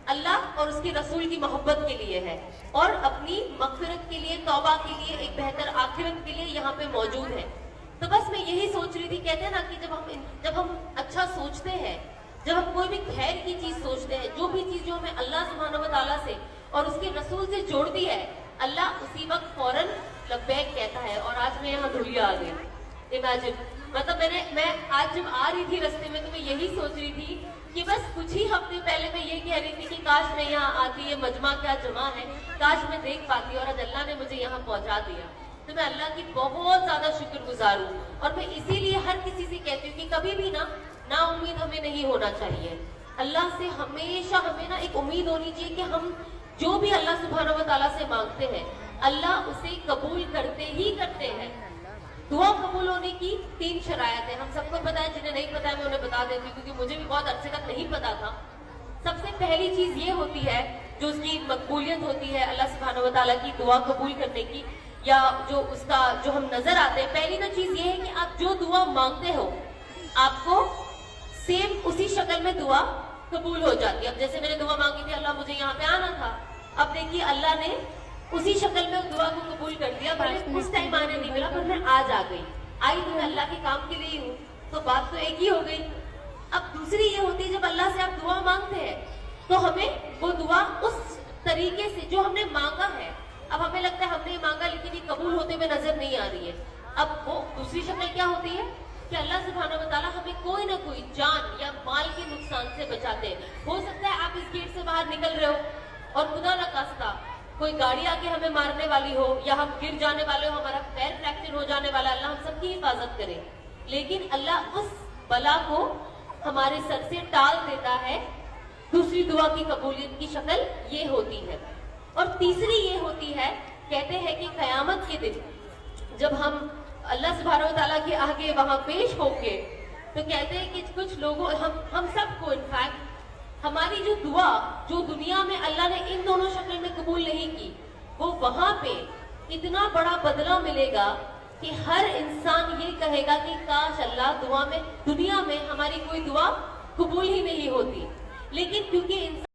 اللہ اور اس کے رسول کی محبت کے لیے ہے اور اپنی مغفرت کے لیے، توبہ کے لیے، ایک بہتر آخرت کے لیے یہاں پہ موجود ہے۔ تو بس میں یہی سوچ رہی تھی، کہتے ہیں نا کہ جب ہم اچھا سوچتے ہیں، جب ہم کوئی بھی خیر کی چیز سوچتے ہیں، جو بھی چیز جو ہمیں اللہ سبحانہ و تعالیٰ سے اور اس کے رسول سے جوڑتی ہے، اللہ اسی وقت فوراً لبیک کہتا ہے۔ اور آج میں یہاں دھلیا آ گئی، امیجن، مطلب میں آج جب آ رہی تھی رستے میں تو میں یہی سوچ رہی تھی کہ بس کچھ ہی ہفتے پہلے میں یہ کہہ رہی تھی کہ کاش میں یہاں آتی، یہ مجمع کیا جمع ہے، کاش میں دیکھ پاتی، اور آج اللہ نے مجھے یہاں پہنچا دیا۔ تو میں اللہ کی بہت زیادہ شکر گزار ہوں، اور میں اسی لیے ہر کسی سے کہتی ہوں کہ کبھی بھی نا امید ہمیں نہیں ہونا چاہیے۔ اللہ سے ہمیشہ ہمیں ایک امید ہونی چاہیے کہ ہم جو بھی اللہ سبحانہ و تعالیٰ سے مانگتے ہیں، اللہ اسے قبول کرتے ہی کرتے ہیں۔ دعا قبول ہونے کی 3 شرائط ہیں، ہم سب کو پتا ہے، جنہیں نہیں پتا ہے میں انہیں بتا دیتی ہوں کیونکہ مجھے بھی بہت عرصے تک نہیں پتا تھا۔ سب سے پہلی چیز یہ ہوتی ہے جو اس کی مقبولیت ہوتی ہے اللہ سبحانہ و تعالیٰ کی دعا قبول کرنے کی، یا جو اس کا جو ہم نظر آتے ہیں، پہلی تو چیز یہ ہے کہ آپ جو دعا مانگتے ہو آپ کو سیم اسی شکل میں دعا قبول ہو جاتی ہے۔ اب جیسے میں نے دعا مانگی تھی اللہ مجھے یہاں پہ آنا تھا، اب دیکھیے اللہ نے اسی شکل میں دعا کو قبول کر دیا، بھلے اس ٹائم آنے نہیں ملا پر میں آج آ گئی، آئی تو میں اللہ کے کام کے لیے ہوں، تو بات تو ایک ہی ہو گئی۔ اب دوسری یہ ہوتی ہے جب اللہ سے آپ دعا مانگتے ہیں تو ہمیں وہ دعا اس طریقے سے جو ہم نے مانگا ہے، اب ہمیں لگتا ہے ہم نے مانگا لیکن یہ قبول ہوتے ہوئے نظر نہیں آ رہی ہے، اب وہ دوسری شکل کیا ہوتی ہے کہ اللہ سبحانہ و تعالیٰ ہمیں کوئی نہ کوئی جان یا مال کے نقصان سے بچاتے ہیں۔ ہو سکتا ہے آپ اس گیٹ سے باہر نکل رہے ہو اور خدا نہ خواستہ کوئی گاڑی آ کے ہمیں مارنے والی ہو، یا ہم گر جانے والے ہو، ہمارا پیر فریکچر ہو جانے والا، اللہ ہم سب کی حفاظت کرے، لیکن اللہ اس بلا کو ہمارے سر سے ٹال دیتا ہے۔ دوسری دعا کی قبولیت کی شکل یہ ہوتی ہے۔ اور تیسری یہ ہوتی ہے، کہتے ہیں کہ قیامت کے دن جب ہم اللہ سبحانہ و تعالیٰ کے آگے وہاں پیش ہو کے، تو کہتے ہیں کہ کچھ لوگوں ہم سب کو انفیکٹ ہماری جو دعا جو دنیا میں اللہ نے ان دونوں شکل میں قبول نہیں کی، وہ وہاں پہ اتنا بڑا بدلہ ملے گا کہ ہر انسان یہ کہے گا کہ کاش اللہ دنیا میں ہماری کوئی دعا قبول ہی نہیں ہوتی، لیکن کیونکہ انسان